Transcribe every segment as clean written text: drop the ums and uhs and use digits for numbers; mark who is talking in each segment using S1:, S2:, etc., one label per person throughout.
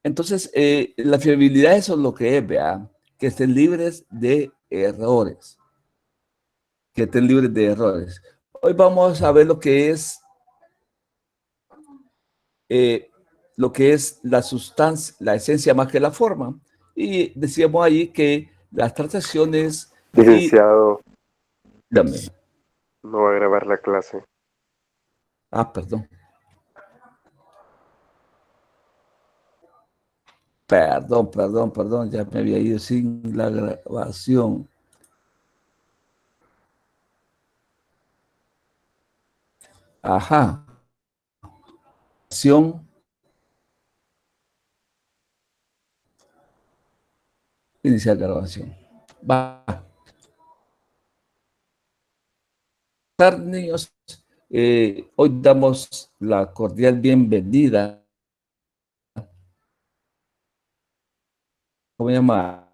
S1: Entonces, la fiabilidad eso es lo que es, vea, que estén libres de errores, que estén libres de errores. Hoy vamos a ver eh, lo que es la sustancia, la esencia más que la forma. Y decíamos ahí que las transacciones y...
S2: Licenciado,
S1: Dame.
S2: no va a grabar la clase.
S1: Ah, perdón. Perdón, ya me había ido sin la grabación. Ajá. Acción, iniciar grabación. Va. Niños, hoy damos la cordial bienvenida. ¿Cómo se llama?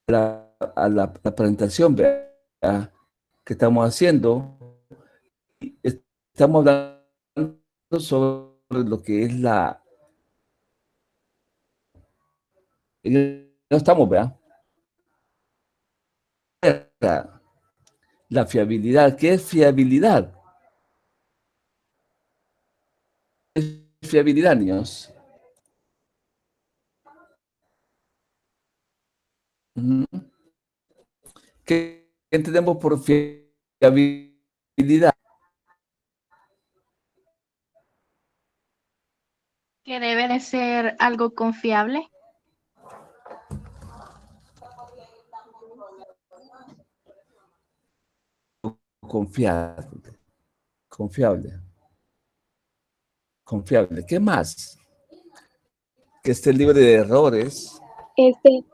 S1: A la presentación, ¿verdad? Que estamos haciendo. Estamos hablando sobre lo que es no estamos, ¿verdad? La fiabilidad. ¿Qué es fiabilidad? Fiabilidad, niños. ¿Qué entendemos por fiabilidad?
S3: Que debe de ser algo confiable.
S1: Confiable, confiable, confiable. ¿Qué más? Que esté libre de errores.
S3: Este,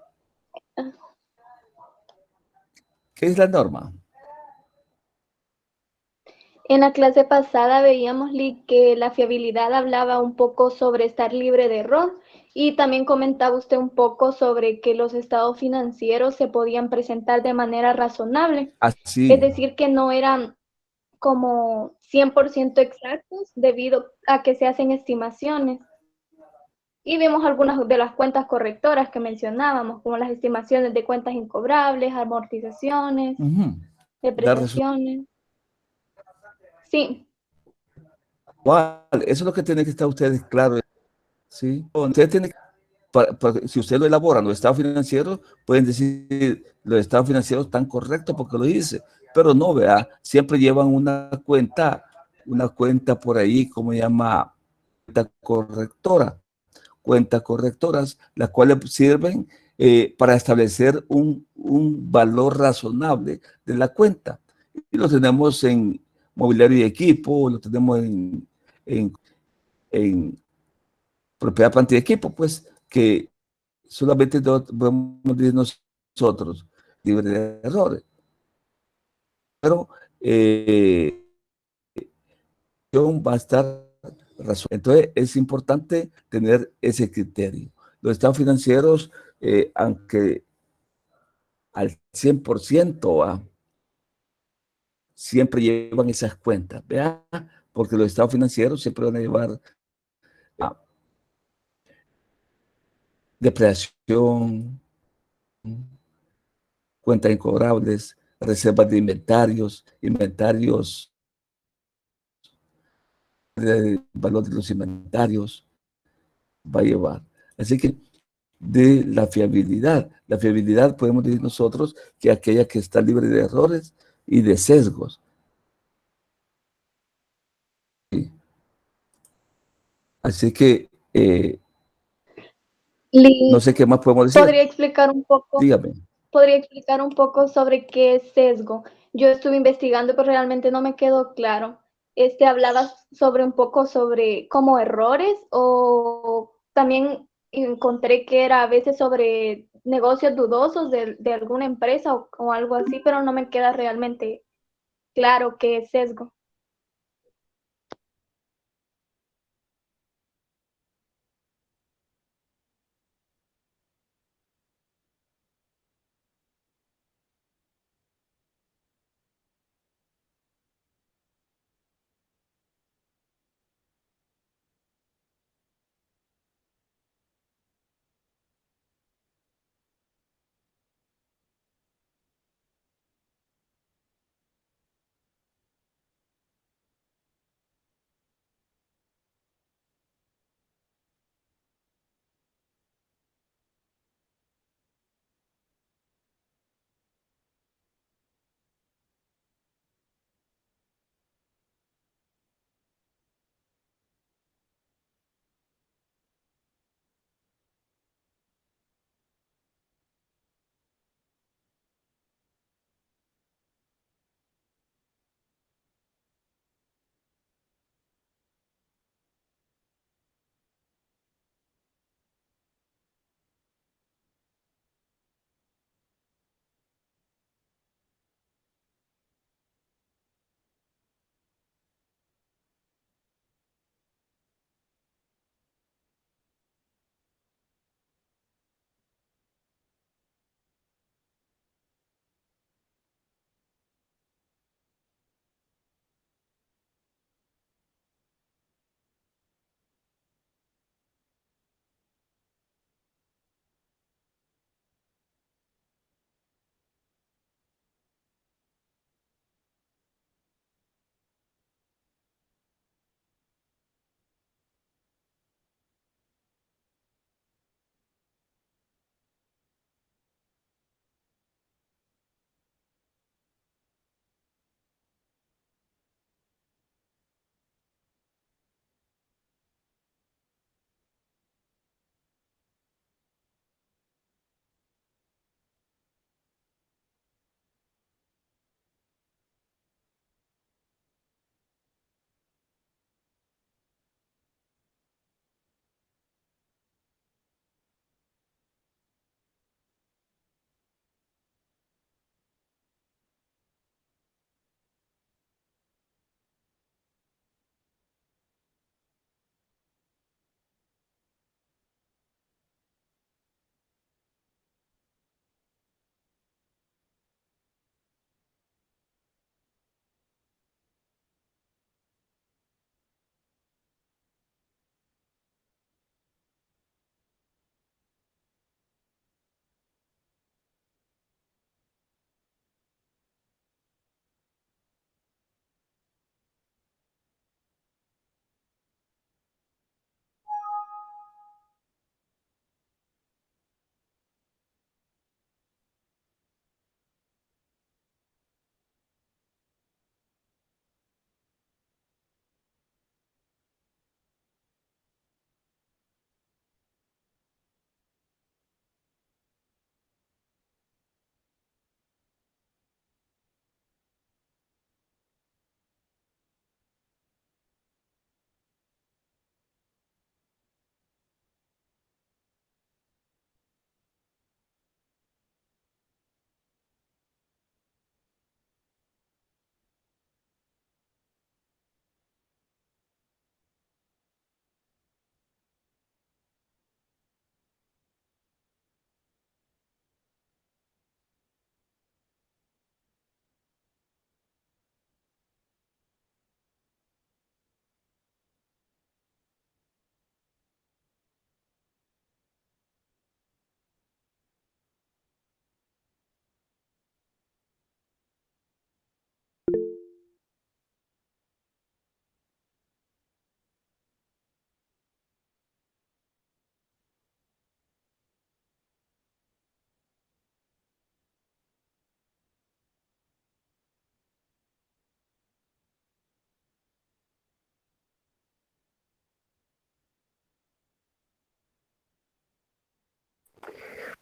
S1: ¿Qué es la norma?
S3: en la clase pasada veíamos que la fiabilidad hablaba un poco sobre estar libre de error y también comentaba usted un poco sobre que los estados financieros se podían presentar de manera razonable, es
S1: Así.
S3: decir, que no eran como 100% exactos debido a que se hacen estimaciones. Y vimos algunas de las cuentas correctoras que mencionábamos, como las estimaciones de cuentas incobrables, amortizaciones,
S1: Dar
S3: depreciaciones. Sí,
S1: resultados. Eso es lo que tienen que estar ustedes claros. ¿Sí? Ustedes tienen si usted lo elabora, los estados financieros, pueden decir, los estados financieros están correctos porque lo dice, pero no, vea, siempre llevan una cuenta por ahí, como se llama, cuenta correctora, cuentas correctoras, las cuales sirven para establecer un valor razonable de la cuenta. Y lo tenemos en mobiliario y equipo, lo tenemos en propiedad, planta y equipo, pues, que solamente podemos decir nosotros, libre de errores. Pero va a estar razón. Entonces es importante tener ese criterio. Los estados financieros, aunque al 100% siempre llevan esas cuentas, ¿vea? Porque los estados financieros siempre van a llevar a depreciación, cuentas incobrables, reservas de inventarios, el valor de los inventarios va a llevar. Así que de la fiabilidad podemos decir nosotros que aquella que está libre de errores y de sesgos. Así que no
S3: Liz,
S1: sé qué más podemos decir.
S3: ¿podría explicar un poco?
S1: Dígame.
S3: ¿Podría explicar un poco sobre qué es sesgo? Yo estuve investigando, pero realmente no me quedó claro. Hablaba sobre un poco sobre como errores o también encontré que era a veces sobre negocios dudosos de alguna empresa o algo así, pero no me queda realmente claro qué es sesgo.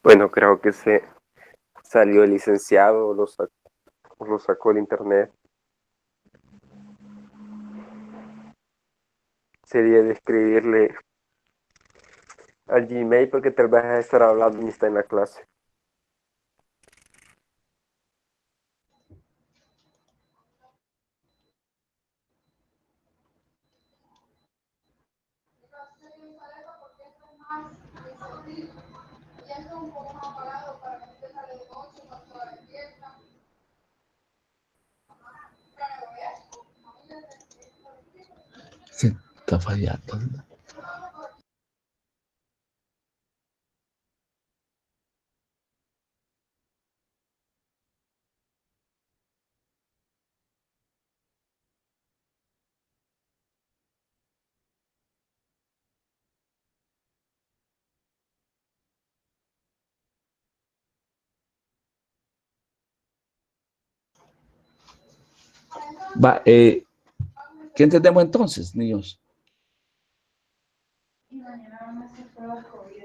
S2: Bueno, creo que se salió el licenciado, lo sacó el internet. Sería de escribirle al Gmail porque tal vez a estar hablando y está en la clase.
S1: Sí, está fallando. Va, ¿qué entendemos entonces, niños?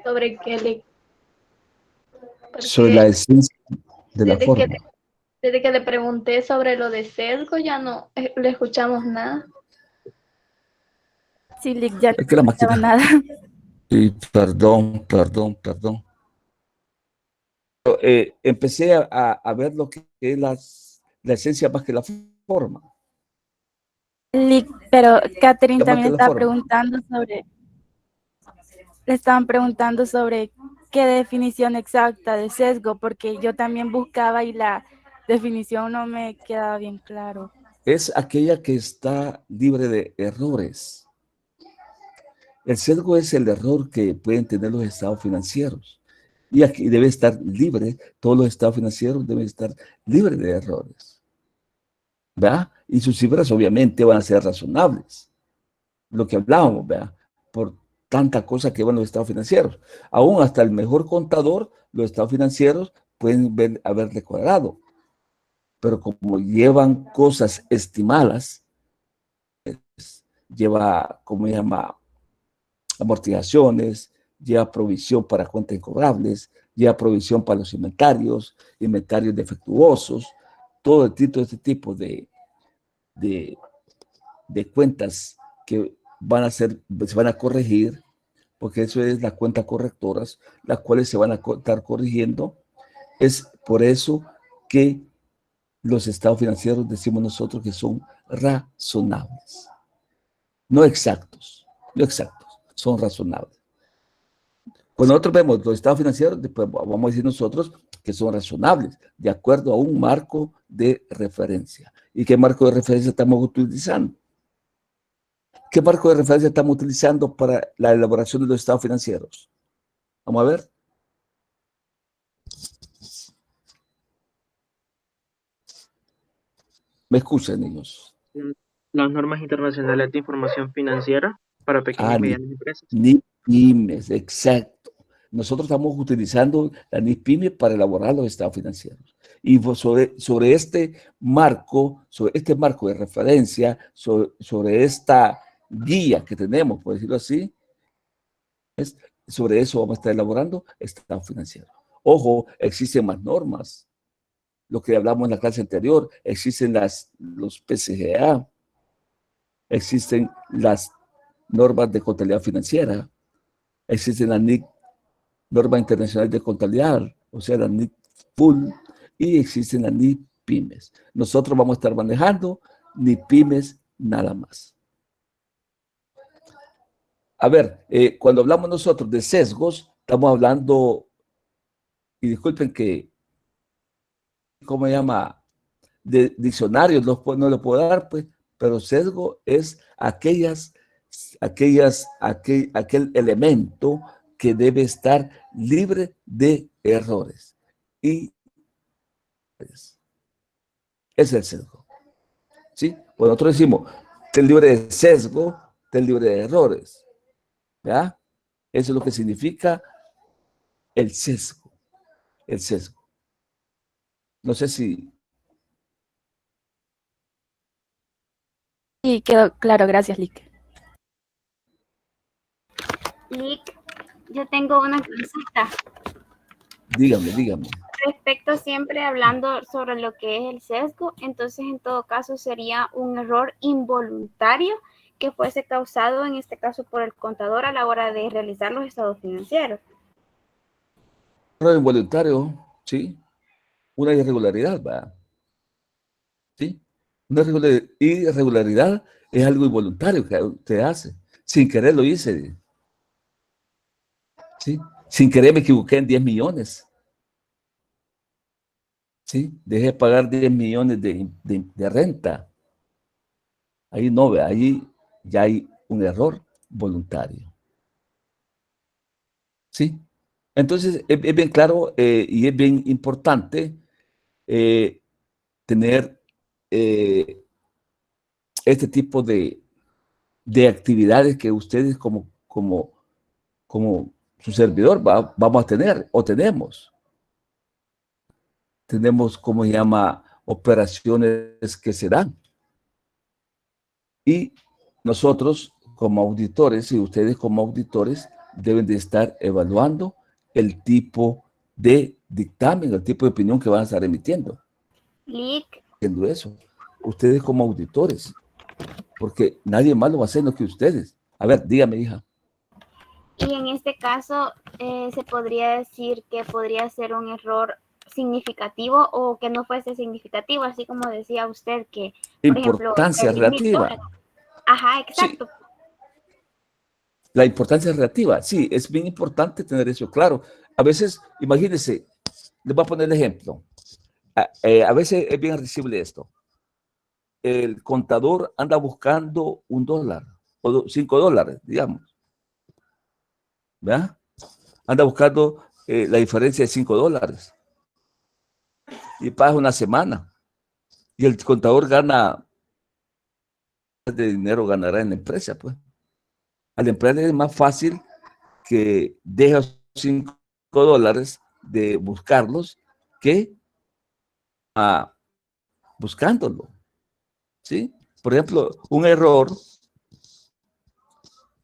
S3: ¿Sobre qué le...?
S1: Sobre la
S3: Porque
S1: esencia de la
S3: desde que,
S1: forma.
S3: desde que le pregunté sobre lo de sesgo ya no le escuchamos nada.
S4: Sí, Lick, ya no
S1: Es que la
S4: escuchaba
S1: máquina.
S4: nada.
S1: Sí, perdón. Empecé a ver lo que es la esencia más que la forma.
S4: Lick, pero Catherine
S1: ¿Qué más
S4: también
S1: que la
S4: estaba
S1: forma?
S4: preguntando le estaban preguntando sobre qué definición exacta de sesgo, porque yo también buscaba y la definición no me quedaba bien claro.
S1: Es aquella que está libre de errores. El sesgo es el error que pueden tener los estados financieros. Y aquí debe estar libre, todos los estados financieros deben estar libres de errores. ¿Verdad? Y sus cifras obviamente van a ser razonables. Lo que hablábamos, ¿verdad? Por tanta cosa que van los estados financieros. Aún hasta el mejor contador, los estados financieros pueden haber declarado. Pero como llevan cosas estimadas, lleva, ¿cómo se llama? Amortizaciones, lleva provisión para cuentas incobrables, lleva provisión para los inventarios defectuosos, todo este tipo de cuentas que se van a corregir, porque eso es las cuentas correctoras, las cuales se van a estar corrigiendo. Es por eso que los estados financieros decimos nosotros que son razonables, no exactos, son razonables. Cuando nosotros vemos los estados financieros, después vamos a decir nosotros que son razonables, de acuerdo a un marco de referencia. ¿Y qué marco de referencia estamos utilizando? ¿Qué marco de referencia estamos utilizando para la elaboración de los estados financieros? Vamos a ver. ¿Me escuchan, niños?
S5: Las normas internacionales de información financiera para pequeñas
S1: Ah,
S5: y medianas empresas.
S1: ni pymes, exacto. Nosotros estamos utilizando la NIPYME para elaborar los estados financieros. Y sobre este marco de referencia, sobre esta guía que tenemos, por decirlo así, sobre eso vamos a estar elaborando estados financieros. Ojo, existen más normas. Lo que hablamos en la clase anterior, existen los PCGA, existen las normas de contabilidad financiera, existen las norma internacional de contabilidad, o sea, la NIC Full, y existen las NIC Pymes. Nosotros vamos a estar manejando NIC Pymes nada más. A ver, cuando hablamos nosotros de sesgos, estamos hablando, y disculpen que, ¿cómo se llama? De diccionarios no lo puedo dar, pues, pero sesgo es aquel elemento que debe estar libre de errores. Y ese es el sesgo. ¿Sí? Pues nosotros decimos, ten libre de sesgo, ten libre de errores. ¿Ya? Eso es lo que significa el sesgo. El sesgo. No sé si...
S4: Sí, quedó claro, gracias, Lick.
S6: Lick, yo tengo una consulta.
S1: dígame.
S6: Respecto siempre hablando sobre lo que es el sesgo, entonces en todo caso sería un error involuntario que fuese causado en este caso por el contador a la hora de realizar los estados financieros.
S1: Error involuntario, ¿sí? Una irregularidad, ¿va? ¿Sí? Una irregularidad es algo involuntario que usted hace. Sin querer lo hice, ¿sí? Sin querer me equivoqué en 10 millones. ¿Sí? Dejé de pagar 10 millones de renta. Ahí no, ve, ahí ya hay un error voluntario. ¿Sí? Entonces, es bien claro y es bien importante tener este tipo de actividades que ustedes como su servidor vamos a tener o tenemos. Tenemos, ¿cómo se llama? Operaciones que se dan. Y nosotros como auditores y ustedes como auditores deben de estar evaluando el tipo de dictamen, el tipo de opinión que van a estar emitiendo.
S6: Lic,
S1: Haciendo eso. Ustedes como auditores. Porque nadie más lo va a hacer no que ustedes. A ver, dígame, hija.
S6: y en este caso se podría decir que podría ser un error significativo o que no fuese significativo, así como decía usted que, por ejemplo,
S1: Importancia
S6: perdí
S1: relativa.
S6: $1,000. Ajá,
S1: Sí,
S6: exacto.
S1: la importancia relativa. Sí, es bien importante tener eso claro. A veces, imagínense, les voy a poner el ejemplo. A veces es bien risible esto. El contador anda buscando $1 o $5, digamos. ¿Verdad? Anda buscando la diferencia de $5 y pasa una semana y el contador gana de dinero ganará en la empresa, pues. A la empresa es más fácil que deje $5 de buscarlos que buscándolo, ¿sí? Por ejemplo, un error,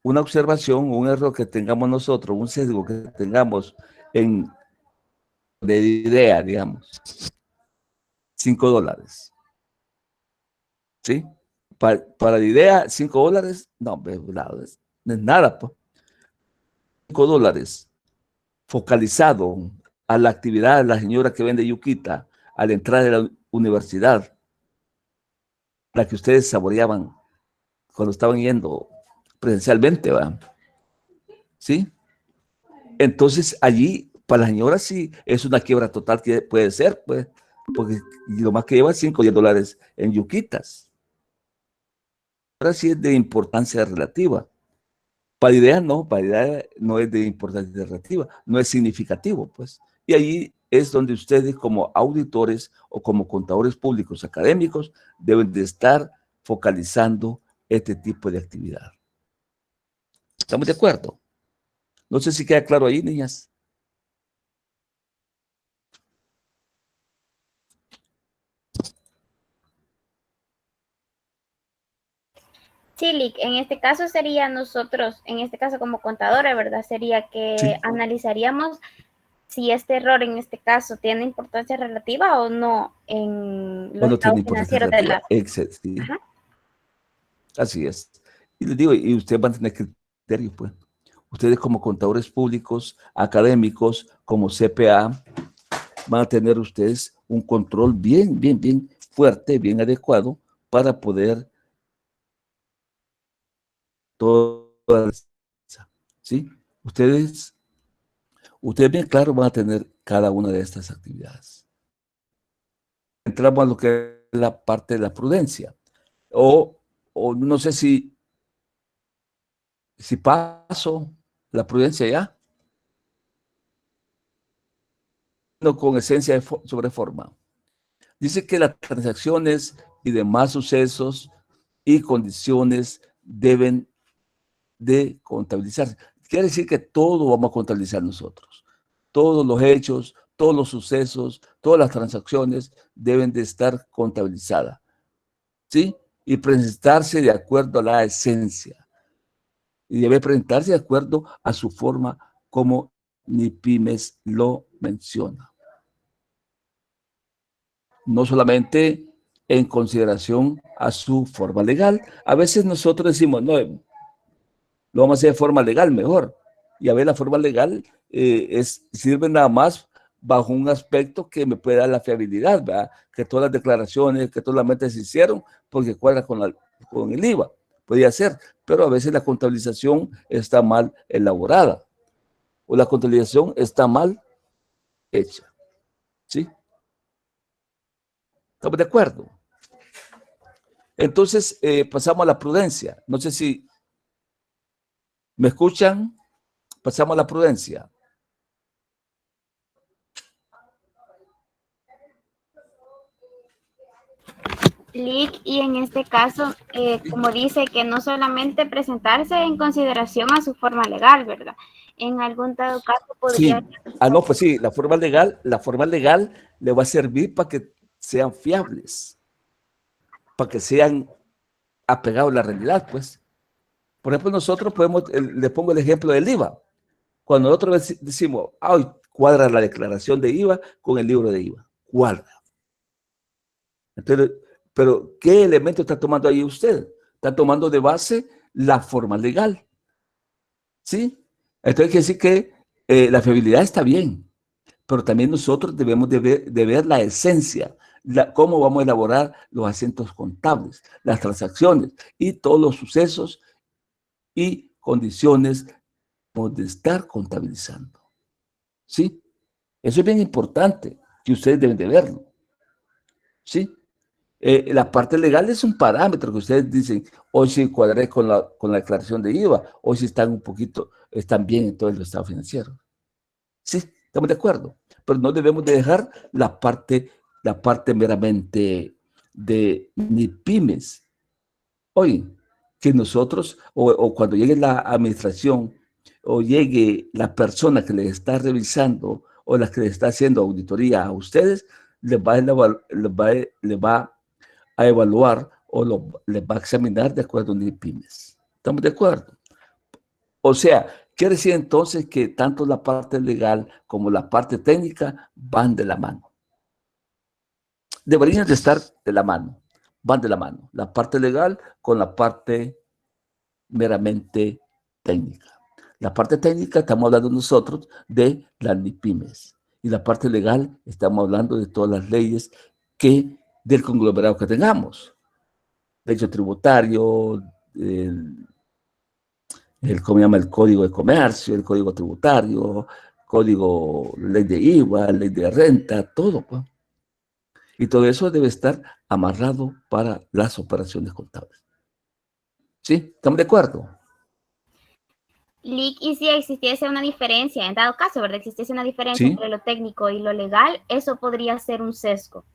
S1: una observación, un error que tengamos nosotros, un sesgo que tengamos de idea, digamos, $5, ¿sí? Para la idea, $5, no, no es nada, pues. $5 focalizado a la actividad de la señora que vende yuquita a la entrada de la universidad, la que ustedes saboreaban cuando estaban yendo presencialmente, ¿va? ¿Sí? Entonces allí, para la señora sí, es una quiebra total que puede ser, pues, porque lo más que lleva es $5 o $10 en yuquitas. Ahora sí es de importancia relativa. Para idea no es de importancia relativa, no es significativo, pues. Y ahí es donde ustedes como auditores o como contadores públicos académicos deben de estar focalizando este tipo de actividad. ¿Estamos de acuerdo? No sé si queda claro ahí, niñas.
S6: Sí, Lic, en este caso sería nosotros, en este caso como contadores, ¿verdad? Sería que
S1: Sí.
S6: analizaríamos si este error en este caso tiene importancia relativa o no en
S1: O
S6: los
S1: no tiene
S6: estados
S1: importancia
S6: financieros de
S1: relativa.
S6: la...
S1: Sí.
S6: Ajá.
S1: Así es. Y les digo, y ustedes van a tener criterio, pues. Ustedes como contadores públicos, académicos, como CPA, van a tener ustedes un control bien fuerte, bien adecuado para poder todas, ¿sí? Ustedes bien claro van a tener cada una de estas actividades. Entramos a lo que es la parte de la prudencia. O no sé si paso la prudencia ya, no con esencia sobre forma. Dice que las transacciones y demás sucesos y condiciones deben de contabilizarse. Quiere decir que todo vamos a contabilizar nosotros. Todos los hechos, todos los sucesos, todas las transacciones deben de estar contabilizadas, ¿sí? Y presentarse de acuerdo a la esencia. Y debe presentarse de acuerdo a su forma como ni pymes lo menciona. No solamente en consideración a su forma legal. A veces nosotros decimos, no, lo vamos a hacer de forma legal mejor. Y a ver, la forma legal sirve nada más bajo un aspecto que me puede dar la fiabilidad, ¿verdad? Que todas las declaraciones, que todas las metas se hicieron porque cuadra con el IVA. Podría ser, pero a veces la contabilización está mal elaborada o la contabilización está mal hecha. ¿Sí? ¿Estamos de acuerdo? Entonces, pasamos a la prudencia. No sé si me escuchan. Pasamos a la prudencia.
S6: Lic, y en este caso, como dice, que no solamente presentarse en consideración a su forma legal, ¿verdad? En algún dado caso podría...
S1: Sí. No, pues sí, la forma legal le va a servir para que sean fiables, para que sean apegados a la realidad, pues. Por ejemplo, nosotros podemos, le pongo el ejemplo del IVA. Cuando nosotros decimos, hoy cuadra la declaración de IVA con el libro de IVA, cuadra. Entonces, pero ¿qué elemento está tomando ahí usted? Está tomando de base la forma legal, ¿sí? Entonces quiere decir que la fiabilidad está bien, pero también nosotros debemos de ver la esencia, cómo vamos a elaborar los asientos contables, las transacciones y todos los sucesos y condiciones de estar contabilizando, ¿sí? Eso es bien importante, que ustedes deben de verlo, ¿sí? La parte legal es un parámetro que ustedes dicen, hoy sí cuadré con la declaración de IVA, hoy sí están bien en todo el estado financiero. Sí, estamos de acuerdo, pero no debemos de dejar la parte meramente de ni pymes. Hoy, que nosotros, o cuando llegue la administración, o llegue la persona que les está revisando, o la que les está haciendo auditoría a ustedes, les va a evaluar o les va a examinar de acuerdo a ni pymes. ¿Estamos de acuerdo? O sea, quiere decir entonces que tanto la parte legal como la parte técnica van de la mano. Deberían de estar de la mano, van de la mano. La parte legal con la parte meramente técnica. La parte técnica estamos hablando nosotros de las NIPYMES y la parte legal estamos hablando de todas las leyes del conglomerado que tengamos. Derecho tributario, ¿cómo llama? El Código de Comercio, el Código Tributario, Ley de IVA, Ley de Renta, todo, pues. Y todo eso debe estar amarrado para las operaciones contables. ¿Sí? ¿Estamos de acuerdo?
S6: Lic, y si existiese una diferencia, en dado caso, ¿verdad? Existiese una diferencia
S1: ¿Sí?
S6: entre lo técnico y lo legal, eso podría ser un sesgo.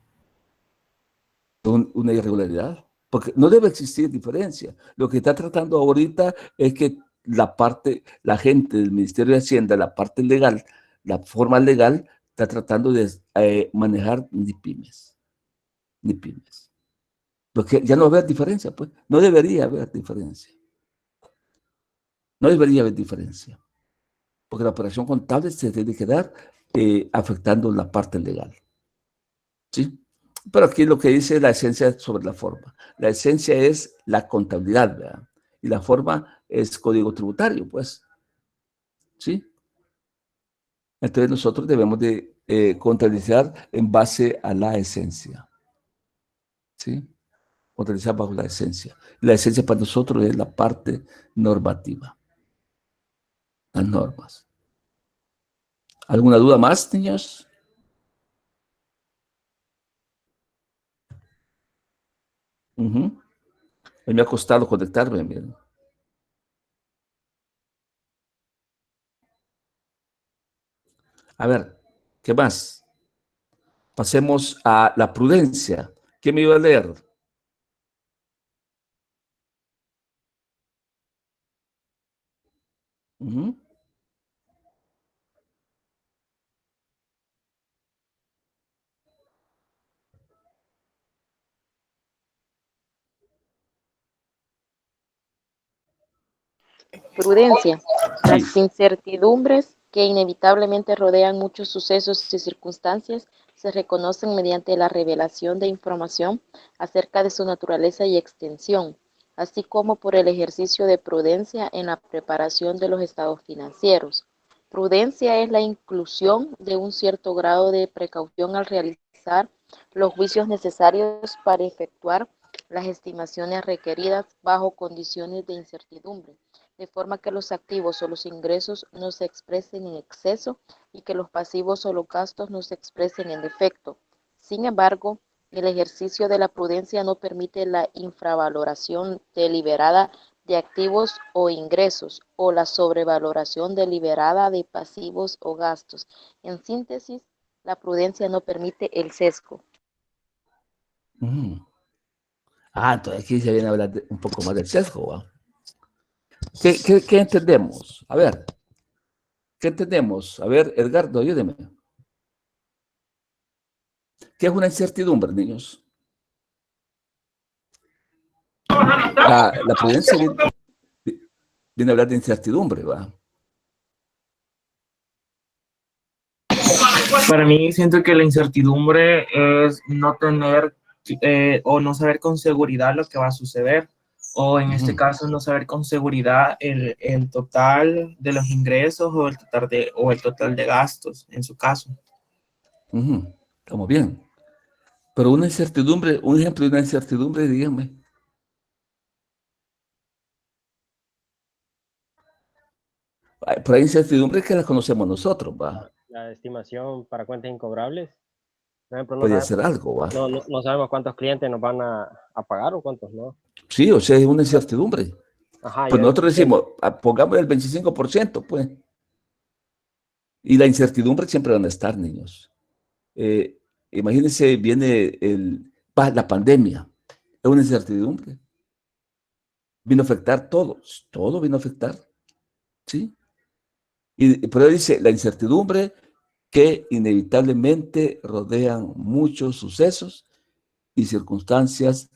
S1: Una irregularidad, porque no debe existir diferencia. Lo que está tratando ahorita es que la gente del Ministerio de Hacienda, la parte legal, la forma legal, está tratando de manejar ni pymes. Porque ya no va a haber diferencia, pues. No debería haber diferencia. No debería haber diferencia. Porque la operación contable se tiene que dar afectando la parte legal. ¿Sí? Pero aquí lo que dice la esencia sobre la forma. La esencia es la contabilidad, ¿verdad? Y la forma es código tributario, pues. ¿Sí? Entonces nosotros debemos de contabilizar en base a la esencia. ¿Sí? Contabilizar bajo la esencia. La esencia para nosotros es la parte normativa. Las normas. ¿Alguna duda más, niños? Me ha costado conectarme, miren. A ver, ¿qué más? Pasemos a la prudencia. ¿Quién me iba a leer?
S7: Prudencia.
S1: Sí.
S7: Las incertidumbres que inevitablemente rodean muchos sucesos y circunstancias, se reconocen mediante la revelación de información acerca de su naturaleza y extensión, así como por el ejercicio de prudencia en la preparación de los estados financieros. Prudencia es la inclusión de un cierto grado de precaución al realizar los juicios necesarios para efectuar las estimaciones requeridas bajo condiciones de incertidumbre, de forma que los activos o los ingresos no se expresen en exceso y que los pasivos o los gastos no se expresen en defecto. Sin embargo, el ejercicio de la prudencia no permite la infravaloración deliberada de activos o ingresos o la sobrevaloración deliberada de pasivos o gastos. En síntesis, la prudencia no permite el sesgo.
S1: Entonces aquí se viene a hablar un poco más del sesgo, ¿va? ¿Qué entendemos? A ver, ¿qué entendemos? A ver, Edgardo, ayúdeme. ¿Qué es una incertidumbre, niños? La prudencia viene a hablar de incertidumbre, ¿va?
S5: Para mí siento que la incertidumbre es no tener o no saber con seguridad lo que va a suceder, o en este caso no saber con seguridad el total de los ingresos o el total de gastos, en su caso.
S1: Estamos bien. Pero una incertidumbre, un ejemplo de una incertidumbre, díganme. Pero hay incertidumbre que la conocemos nosotros, ¿va?
S8: La estimación para cuentas incobrables. Por ejemplo,
S1: Puede ser algo, ¿va?
S8: no sabemos cuántos clientes nos van a pagar o cuántos no.
S1: Sí, o sea, es una incertidumbre.
S8: Ajá,
S1: Pues nosotros decimos, pongamos el 25%, pues. Y la incertidumbre siempre van a estar, niños. Imagínense, viene la pandemia. Es una incertidumbre. Vino a afectar todo vino a afectar. ¿Sí? Y por eso dice, la incertidumbre que inevitablemente rodean muchos sucesos y circunstancias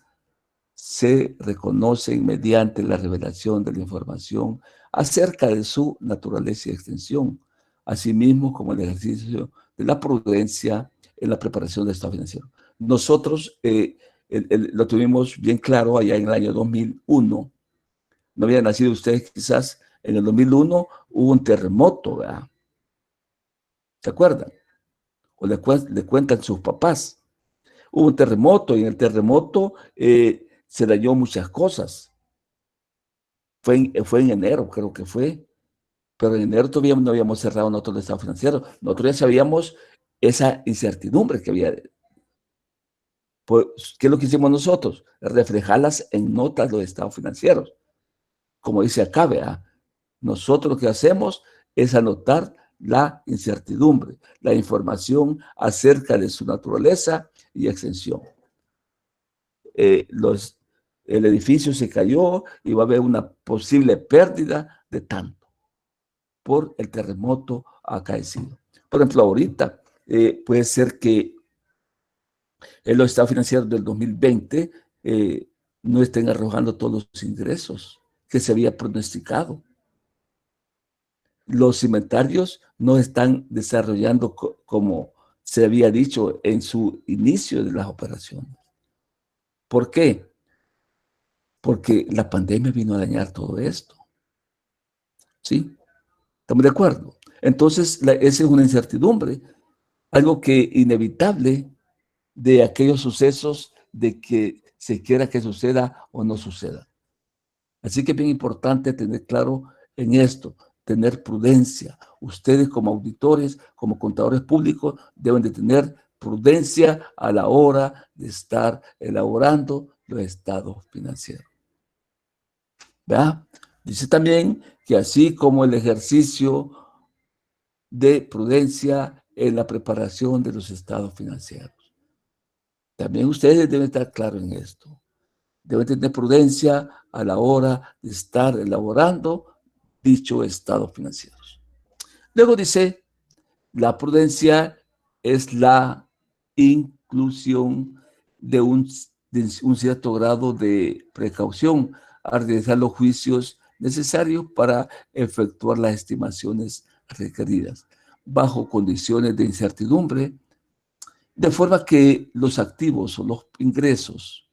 S1: se reconocen mediante la revelación de la información acerca de su naturaleza y extensión, asimismo como el ejercicio de la prudencia en la preparación del estado financiero. Nosotros lo tuvimos bien claro allá en el año 2001. No habían nacido ustedes quizás. En el 2001 hubo un terremoto, ¿verdad? ¿Se acuerdan? O le cuentan sus papás. Hubo un terremoto y en el terremoto se dañó muchas cosas. Fue en enero, creo que fue. Pero en enero todavía no habíamos cerrado nosotros el estado financiero. Nosotros ya sabíamos esa incertidumbre que había. Pues, ¿qué es lo que hicimos nosotros? Reflejarlas en notas de los estados financieros. Como dice acá, ¿verdad? Nosotros lo que hacemos es anotar la incertidumbre, la información acerca de su naturaleza y extensión. El edificio se cayó y va a haber una posible pérdida de tanto por el terremoto acaecido. Por ejemplo, ahorita puede ser que en los estados financieros del 2020 no estén arrojando todos los ingresos que se había pronosticado. Los inventarios no están desarrollando como se había dicho en su inicio de las operaciones. ¿Por qué? Porque la pandemia vino a dañar todo esto. ¿Sí? ¿Estamos de acuerdo? Entonces, esa es una incertidumbre, algo que inevitable de aquellos sucesos de que se quiera que suceda o no suceda. Así que es bien importante tener claro en esto, tener prudencia. Ustedes como auditores, como contadores públicos, deben de tener prudencia a la hora de estar elaborando los estados financieros. ¿Verdad? Dice también que así como el ejercicio de prudencia en la preparación de los estados financieros. También ustedes deben estar claros en esto. Deben tener prudencia a la hora de estar elaborando dicho estado financiero. Luego dice, la prudencia es la inclusión de un cierto grado de precaución al realizar los juicios necesarios para efectuar las estimaciones requeridas, bajo condiciones de incertidumbre, de forma que los activos o los ingresos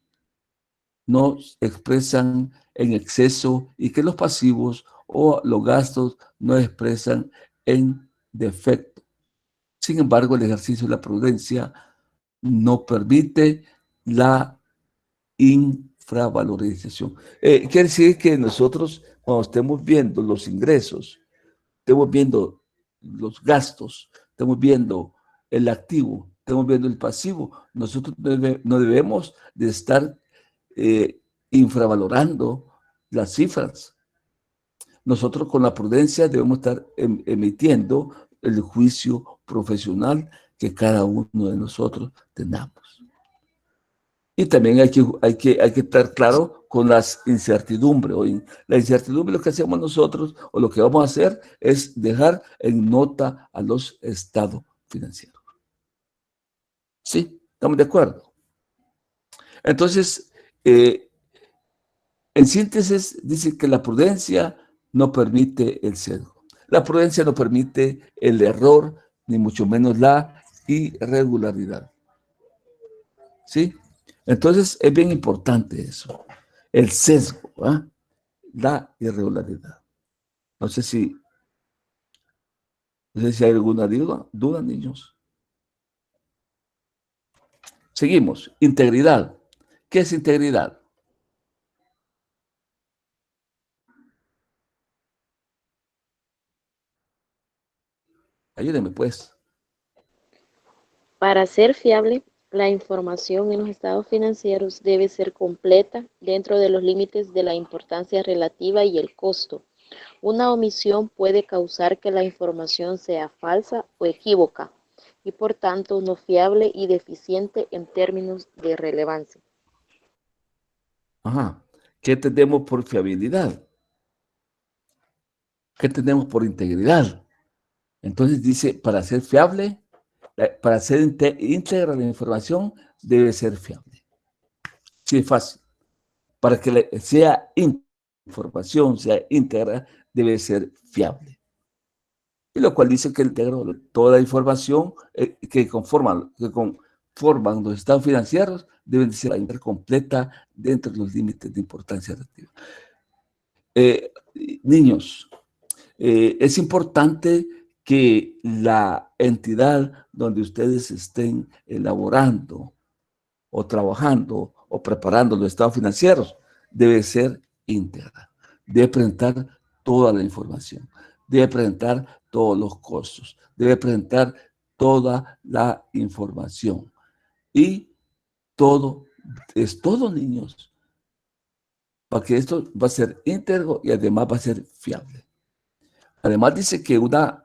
S1: no expresan en exceso y que los pasivos o los gastos no expresan en defecto. Sin embargo, el ejercicio de la prudencia no permite la infravalorización. Quiere decir que nosotros, cuando estemos viendo los ingresos, estemos viendo los gastos, estamos viendo el activo, estamos viendo el pasivo, nosotros no debemos de estar infravalorando las cifras. Nosotros con la prudencia debemos estar emitiendo el juicio profesional que cada uno de nosotros tengamos. Y también hay que estar claro con las incertidumbres. La incertidumbre, lo que hacemos nosotros o lo que vamos a hacer es dejar en nota a los estados financieros. ¿Sí? ¿Estamos de acuerdo? Entonces, en síntesis, dice que la prudencia no permite el sesgo. La prudencia no permite el error, ni mucho menos la irregularidad. ¿Sí? Entonces, es bien importante eso. El sesgo, ¿eh? La irregularidad. No sé si hay alguna duda, niños. Seguimos. Integridad. ¿Qué es integridad? Ayúdenme, pues.
S7: Para ser fiable, la información en los estados financieros debe ser completa dentro de los límites de la importancia relativa y el costo. Una omisión puede causar que la información sea falsa o equívoca y por tanto no fiable y deficiente en términos de relevancia.
S1: Ajá. ¿Qué tenemos por fiabilidad? ¿Qué tenemos por integridad? Entonces dice, para ser fiable, para ser íntegra la información, debe ser fiable. Sí, es fácil. Para que sea información, sea íntegra, debe ser fiable. Y lo cual dice que toda la información que conforman los estados financieros deben ser completa dentro de los límites de importancia relativa. Niños, es importante que la entidad donde ustedes estén elaborando o trabajando o preparando los estados financieros debe ser íntegra, debe presentar toda la información, debe presentar todos los costos, debe presentar toda la información y todo, es todo, niños, para que esto va a ser íntegro y además va a ser fiable. Además dice que una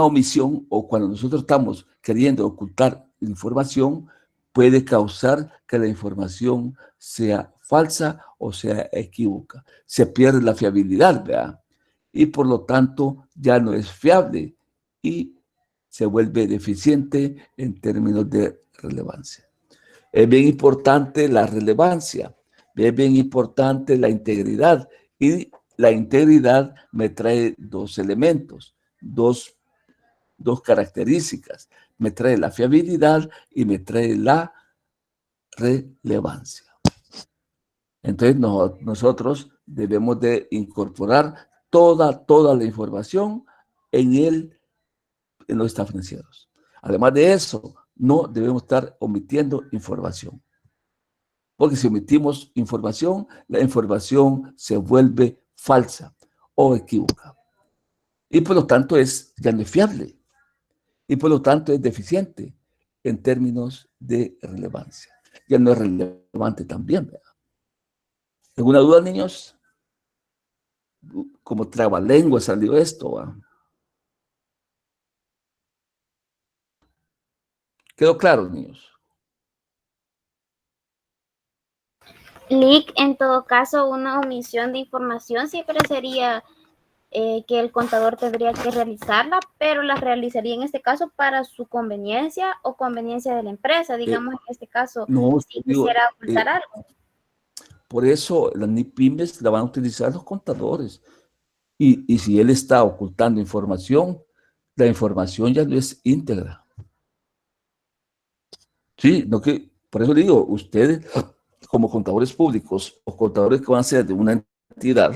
S1: omisión o cuando nosotros estamos queriendo ocultar información puede causar que la información sea falsa o sea equívoca. Se pierde la fiabilidad, ¿verdad? Y por lo tanto ya no es fiable y se vuelve deficiente en términos de relevancia. Es bien importante la relevancia, es bien importante la integridad y la integridad me trae dos elementos, dos características. Me trae la fiabilidad y me trae la relevancia. Entonces nosotros debemos de incorporar toda la información en los estados financieros. Además de eso, no debemos estar omitiendo información. Porque si omitimos información, la información se vuelve falsa o equívoca. Y por lo tanto ya no es fiable. Y por lo tanto es deficiente en términos de relevancia. Ya no es relevante también, ¿verdad? ¿Alguna duda, niños? Como trabalengua salió esto, ¿verdad? ¿Quedó claro, niños?
S6: Leak, en todo caso, una omisión de información siempre sería que el contador tendría que realizarla, pero la realizaría en este caso para su conveniencia o conveniencia de la empresa, digamos en este caso,
S1: no,
S6: si quisiera ocultar algo.
S1: Por eso las NIPYMES la van a utilizar los contadores. Y si él está ocultando información, la información ya no es íntegra. Sí, no que, por eso le digo, ustedes como contadores públicos o contadores que van a ser de una entidad,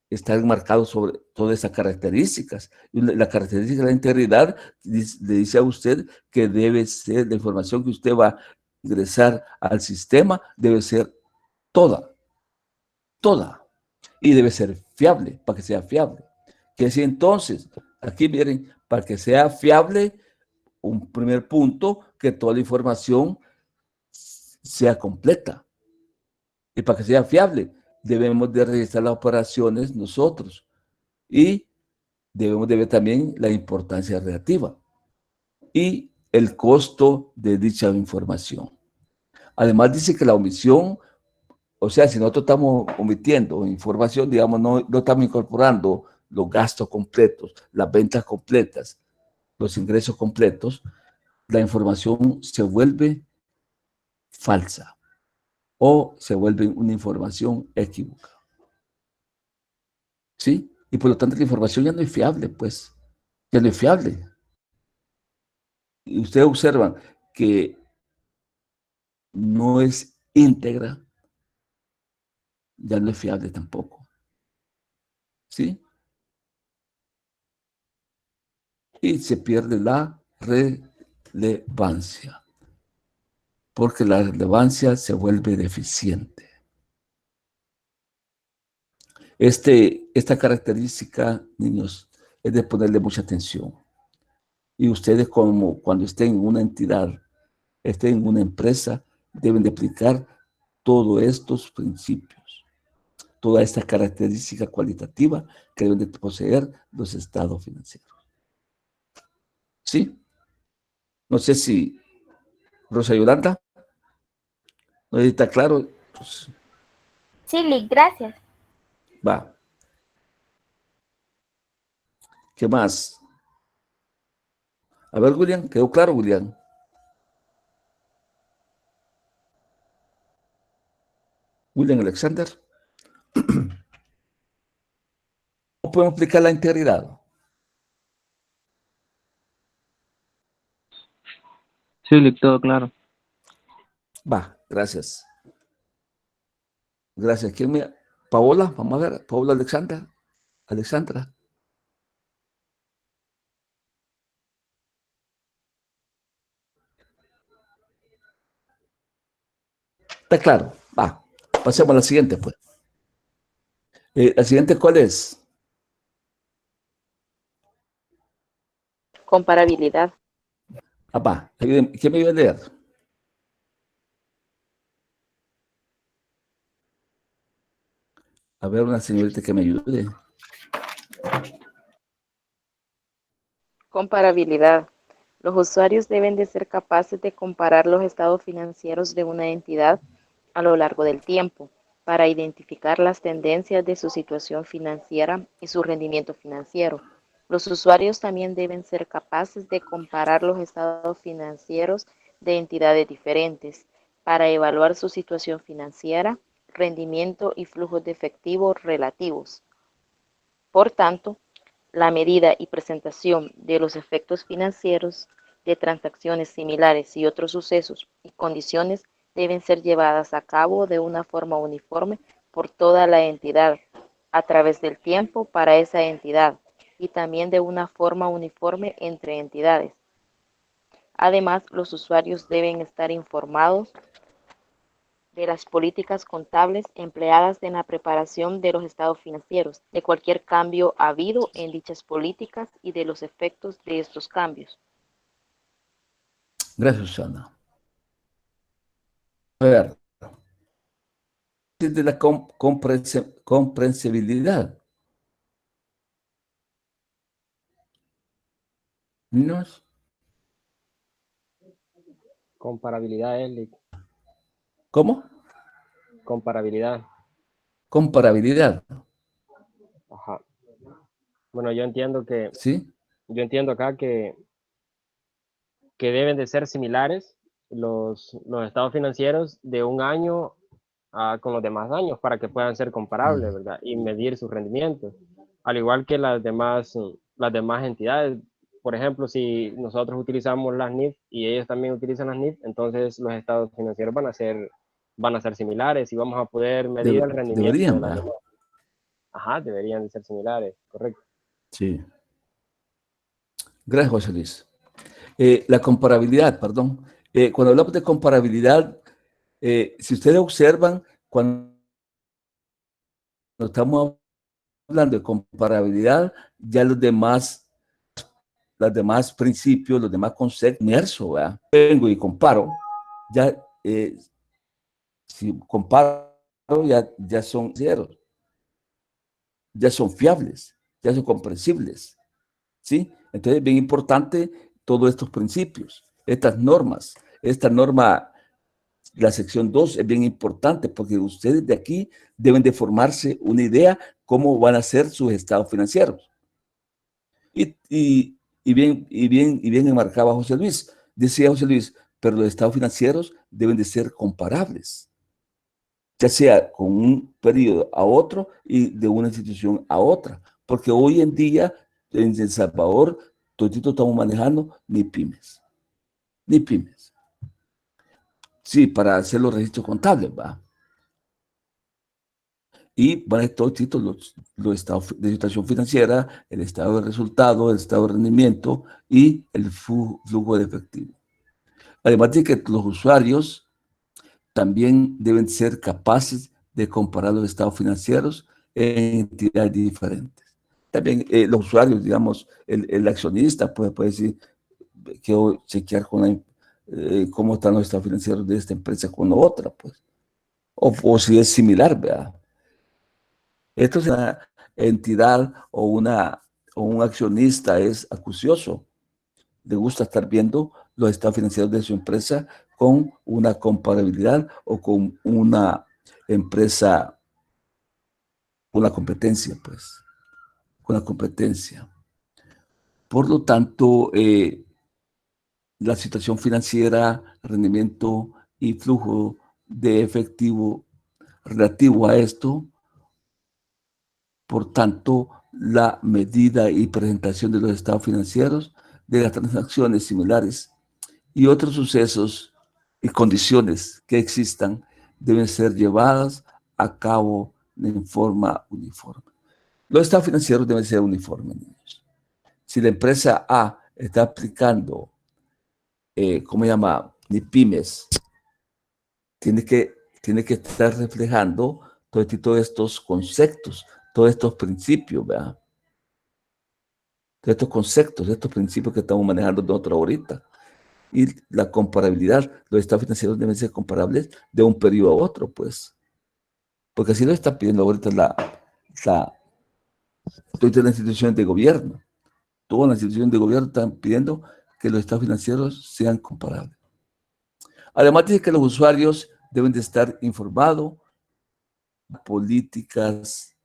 S1: están marcados sobre todas esas características. Y la característica de la integridad le dice a usted que debe ser, la información que usted va a ingresar al sistema debe ser toda, toda. Y debe ser fiable, para que sea fiable. Que si entonces, aquí miren, para que sea fiable, un primer punto, que toda la información sea completa. Y para que sea fiable, debemos de registrar las operaciones nosotros. Y debemos de ver también la importancia relativa y el costo de dicha información. Además dice que la omisión, o sea, si nosotros estamos omitiendo información, digamos, no estamos incorporando los gastos completos, las ventas completas, los ingresos completos, la información se vuelve falsa o se vuelve una información equívoca. ¿Sí? Y por lo tanto la información ya no es fiable, pues, ya no es fiable. Y ustedes observan que no es íntegra, ya no es fiable tampoco. ¿Sí? Y se pierde la relevancia, porque la relevancia se vuelve deficiente. Esta característica, niños, es de ponerle mucha atención. Y ustedes, como cuando estén en una entidad, estén en una empresa, deben de aplicar todos estos principios, toda esta característica cualitativa que deben de poseer los estados financieros. ¿Sí? No sé si Rosa Yolanda, ¿no está claro? Pues,
S6: Sí, Lick, gracias.
S1: va. ¿Qué más? A ver, William, ¿quedó claro, William? William Alexander. ¿Cómo podemos aplicar la integridad?
S9: Sí, Lick, todo claro.
S1: Va, gracias. Gracias. ¿Quién me... Paola, vamos a ver. Paola Alexander. Alexandra. Está claro. Va. Pasemos a la siguiente, pues. ¿La siguiente cuál es?
S7: Comparabilidad.
S1: Ah, va. ¿Quién me iba a leer? A ver, una señorita que me ayude.
S7: Comparabilidad. Los usuarios deben de ser capaces de comparar los estados financieros de una entidad a lo largo del tiempo para identificar las tendencias de su situación financiera y su rendimiento financiero. Los usuarios también deben ser capaces de comparar los estados financieros de entidades diferentes para evaluar su situación financiera, rendimiento y flujos de efectivo relativos. Por tanto, la medida y presentación de los efectos financieros de transacciones similares y otros sucesos y condiciones deben ser llevadas a cabo de una forma uniforme por toda la entidad a través del tiempo para esa entidad y también de una forma uniforme entre entidades. Además, los usuarios deben estar informados de las políticas contables empleadas en la preparación de los estados financieros, de cualquier cambio habido en dichas políticas y de los efectos de estos cambios.
S1: Gracias, Susana. A ver. De la comprensibilidad. ¿No?
S8: Comparabilidad, Lick.
S1: ¿Cómo?
S8: Comparabilidad.
S1: Comparabilidad.
S8: Ajá. Bueno, yo entiendo
S1: ¿Sí?
S8: acá que deben de ser similares los estados financieros de un año con los demás años para que puedan ser comparables, ¿verdad? Y medir sus rendimientos. Al igual que las demás entidades. Por ejemplo, si nosotros utilizamos las NIF y ellos también utilizan las NIF, entonces los estados financieros van a ser similares y vamos a poder medir el rendimiento
S1: Deberían,
S8: de las
S1: ¿verdad?
S8: demás. Ajá, deberían de ser similares, correcto.
S1: Sí. Gracias, José Luis. La comparabilidad, perdón. Cuando hablamos de comparabilidad, si ustedes observan, cuando estamos hablando de comparabilidad, ya los demás principios, los demás conceptos, inmerso, ¿verdad? Vengo y comparo, ya, si comparo, ya son ceros, ya son fiables, ya son comprensibles, ¿sí? Entonces, bien importante todos estos principios, estas normas. Esta norma, la sección 2, es bien importante porque ustedes de aquí deben de formarse una idea cómo van a ser sus estados financieros. Y bien enmarcaba José Luis. Decía José Luis, pero los estados financieros deben de ser comparables, ya sea con un periodo a otro y de una institución a otra, porque hoy en día en El Salvador todito estamos manejando ni pymes. Sí, para hacer los registros contables, ¿va? Y van a estar todos los estados de situación financiera, el estado de resultado, el estado de rendimiento y el flujo de efectivo. Además de que los usuarios también deben ser capaces de comparar los estados financieros en entidades diferentes. También los usuarios, digamos, el accionista puede decir, quiero chequear cómo están los estados financieros de esta empresa con otra, pues. O si es similar, ¿verdad? Esto es una entidad o un accionista es acucioso. Le gusta estar viendo los estados financieros de su empresa con una comparabilidad o con una empresa, una competencia, pues, con la competencia. Por lo tanto, la situación financiera, rendimiento y flujo de efectivo relativo a esto, por tanto, la medida y presentación de los estados financieros de las transacciones similares y otros sucesos y condiciones que existan deben ser llevadas a cabo en forma uniforme. Los estados financieros deben ser uniformes, niños. Si la empresa A está aplicando, ¿cómo se llama? Ni pymes, tiene que estar reflejando todos estos conceptos, todos estos principios, ¿verdad? Todos estos conceptos, estos principios que estamos manejando nosotros ahorita. Y la comparabilidad, los estados financieros deben ser comparables de un periodo a otro, pues. Porque así lo están pidiendo ahorita todas las instituciones de gobierno. Todas las instituciones de gobierno están pidiendo que los estados financieros sean comparables. Además dice que los usuarios deben de estar informados de políticas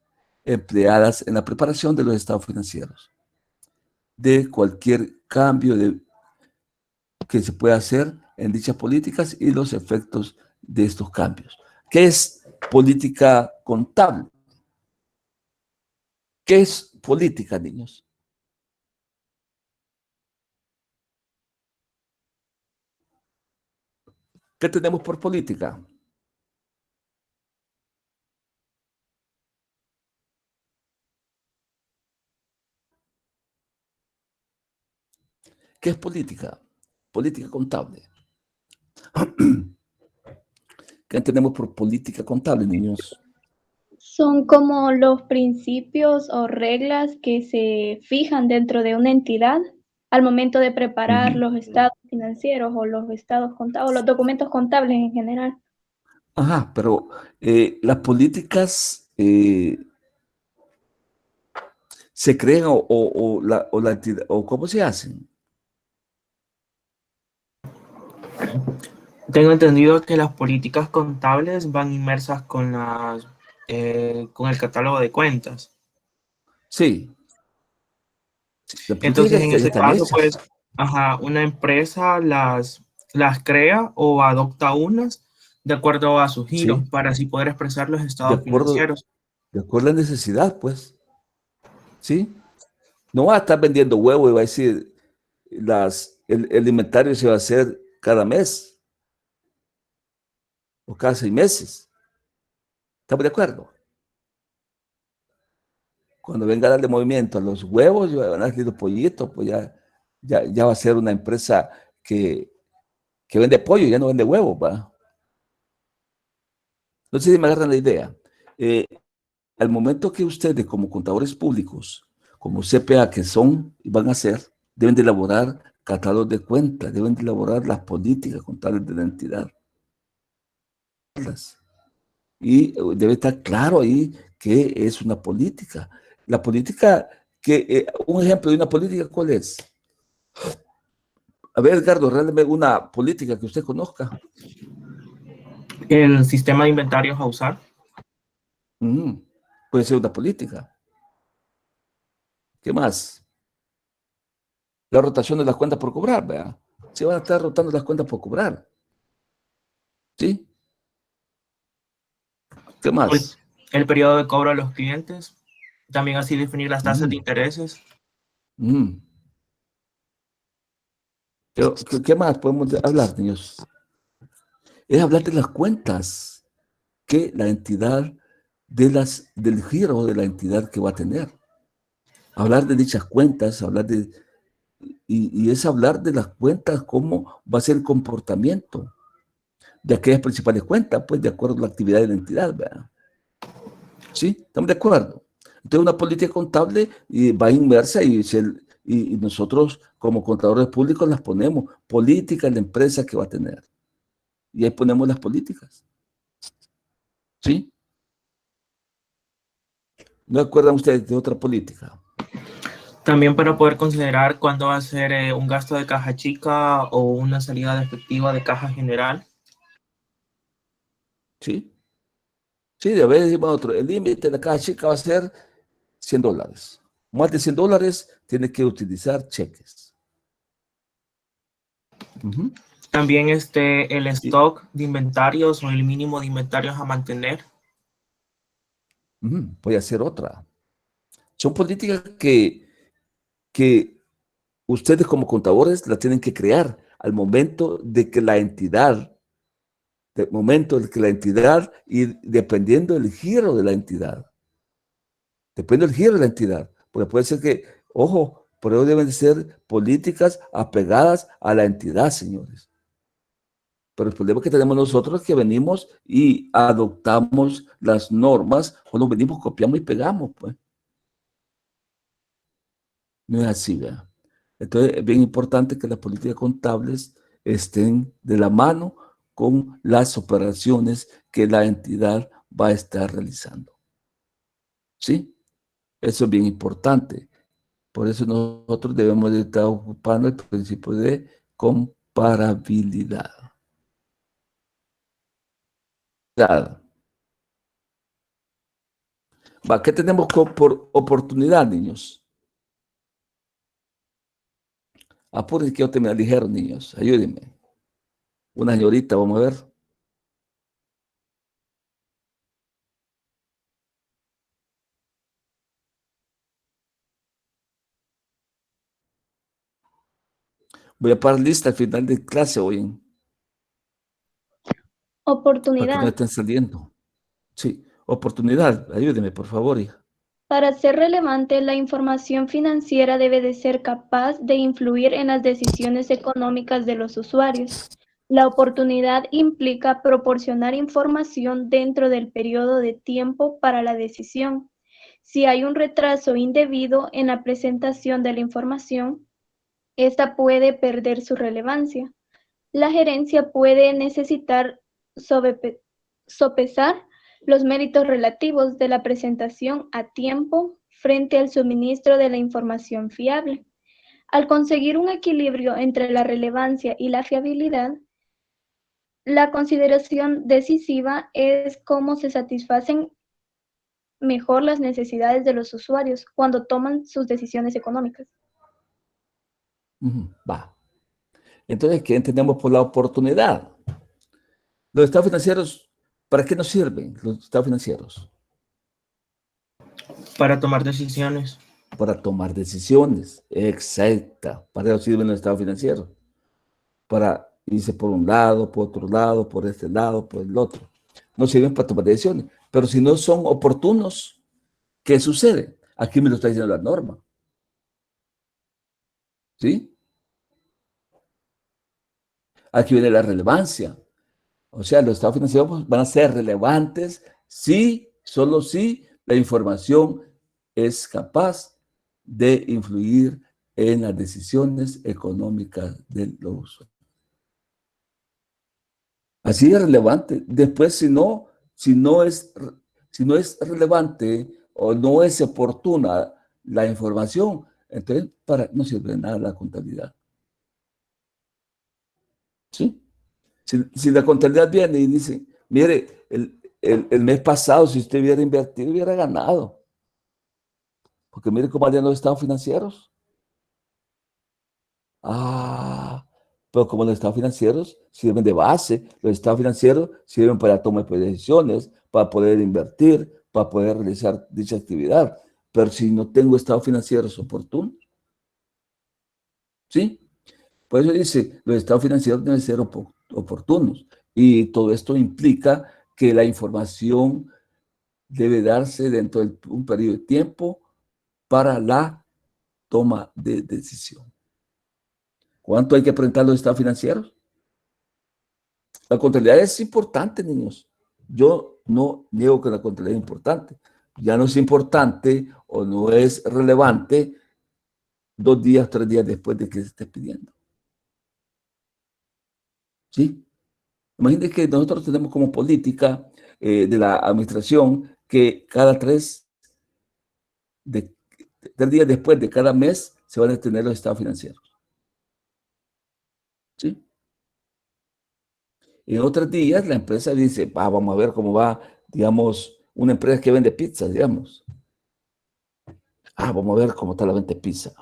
S1: empleadas en la preparación de los estados financieros, de cualquier cambio que se pueda hacer en dichas políticas y los efectos de estos cambios. ¿Qué es política contable? ¿Qué es política, niños? ¿Qué tenemos por política? ¿Qué es política? Política contable. ¿Qué tenemos por política contable, niños?
S3: Son como los principios o reglas que se fijan dentro de una entidad al momento de preparar los estados financieros o los estados contables, o los documentos contables en general.
S1: Ajá, pero las políticas se crean o cómo se hacen.
S5: Tengo entendido que las políticas contables van inmersas con el catálogo de cuentas.
S1: Sí.
S5: Entonces, en
S1: Ya
S5: ese
S1: están
S5: caso,
S1: hechas.
S5: pues, una empresa las crea o adopta unas de acuerdo a su giro,
S1: Sí,
S5: para así poder expresar los
S1: de
S5: estados
S1: acuerdo,
S5: financieros.
S1: de acuerdo a la necesidad, pues, ¿sí? No va a estar vendiendo huevo y va a decir, el inventario se va a hacer cada mes o cada 6 meses. ¿Estamos de acuerdo? Cuando venga a darle movimiento a los huevos, ya van a salir los pollitos, pues ya va a ser una empresa que vende pollo, ya no vende huevos, ¿va? No sé si me agarran la idea. Eh, Al momento que ustedes, como contadores públicos, como CPA que son y van a ser, deben de elaborar catálogos de cuentas, deben de elaborar las políticas contables de la entidad. Y debe estar claro ahí que es una política. La política, un ejemplo de una política, ¿cuál es? A ver, Edgardo, regálame una política que usted conozca.
S5: El sistema de inventarios a usar.
S1: Puede ser una política. ¿Qué más? La rotación de las cuentas por cobrar, ¿verdad? Se van a estar rotando las cuentas por cobrar. ¿Sí? ¿Qué
S5: El,
S1: más?
S5: el periodo de cobro a los clientes. También así definir las tasas de intereses.
S1: Mm. ¿Qué más podemos hablar, niños? Es hablar de las cuentas que la entidad, del giro de la entidad que va a tener. Hablar de dichas cuentas, y es hablar de las cuentas, cómo va a ser el comportamiento de aquellas principales cuentas, pues de acuerdo a la actividad de la entidad, ¿verdad? ¿Sí? ¿Estamos de acuerdo? Entonces una política contable va inmersa y nosotros como contadores públicos las ponemos, políticas de la empresa que va a tener. Y ahí ponemos las políticas. ¿Sí? ¿No acuerdan ustedes de otra política?
S5: También para poder considerar cuándo va a ser un gasto de caja chica o una salida de efectiva de caja general.
S1: ¿Sí? Sí, de vez decimos otro. El límite de la caja chica va a ser $100. Más de $100 tiene que utilizar cheques.
S5: También el stock de inventarios o el mínimo de inventarios a mantener.
S1: Voy a hacer otra. Son políticas que ustedes como contadores la tienen que crear al momento de que la entidad, y dependiendo del giro de la entidad, depende del giro de la entidad, porque puede ser que, ojo, por eso deben ser políticas apegadas a la entidad, señores. Pero el problema que tenemos nosotros es que venimos y adoptamos las normas, o nos venimos, copiamos y pegamos, pues. No es así, ¿verdad? Entonces es bien importante que las políticas contables estén de la mano con las operaciones que la entidad va a estar realizando. ¿Sí? Eso es bien importante. Por eso nosotros debemos de estar ocupando el principio de comparabilidad. Va, ¿qué tenemos por oportunidad, niños? Apúrense que yo te me ligero, niños. Ayúdenme. Una señorita, vamos a ver. Voy a parar lista al final de clase hoy, para que no
S3: Oportunidad.
S1: estén saliendo. Sí, oportunidad. Ayúdeme, por favor, hija.
S3: Para ser relevante, la información financiera debe de ser capaz de influir en las decisiones económicas de los usuarios. La oportunidad implica proporcionar información dentro del periodo de tiempo para la decisión. Si hay un retraso indebido en la presentación de la información, esta puede perder su relevancia. La gerencia puede necesitar sopesar los méritos relativos de la presentación a tiempo frente al suministro de la información fiable. Al conseguir un equilibrio entre la relevancia y la fiabilidad, la consideración decisiva es cómo se satisfacen mejor las necesidades de los usuarios cuando toman sus decisiones económicas.
S1: Va. Entonces, ¿qué entendemos por la oportunidad? Los estados financieros, ¿para qué nos sirven los estados financieros?
S5: Para tomar decisiones.
S1: Para tomar decisiones, exacta. Para eso sirven los estados financieros. Para irse por un lado, por otro lado, por este lado, por el otro. No sirven para tomar decisiones. Pero si no son oportunos, ¿qué sucede? Aquí me lo está diciendo la norma. ¿Sí? Aquí viene la relevancia. O sea, los estados financieros van a ser relevantes si, solo si la información es capaz de influir en las decisiones económicas de los usuarios. Así es relevante. Después, si no es relevante o no es oportuna la información, entonces no sirve de nada la contabilidad. ¿Sí? Si la contabilidad viene y dice, mire, el mes pasado, si usted hubiera invertido, hubiera ganado. Porque mire cómo habían los estados financieros. Pero como los estados financieros sirven de base, los estados financieros sirven para tomar decisiones, para poder invertir, para poder realizar dicha actividad. Pero si no tengo estados financieros oportunos, ¿sí? Por eso dice, los estados financieros deben ser oportunos. Y todo esto implica que la información debe darse dentro de un periodo de tiempo para la toma de decisión. ¿Cuánto hay que presentar los estados financieros? La contabilidad es importante, niños. Yo no niego que la contabilidad es importante. Ya no es importante o no es relevante 2 días, 3 días después de que se esté pidiendo. ¿Sí? Imagínense que nosotros tenemos como política de la administración que cada 3 días después de cada mes se van a tener los estados financieros. ¿Sí? En otros días la empresa dice, vamos a ver cómo va, digamos, una empresa que vende pizza, digamos. Vamos a ver cómo está la venta de pizza.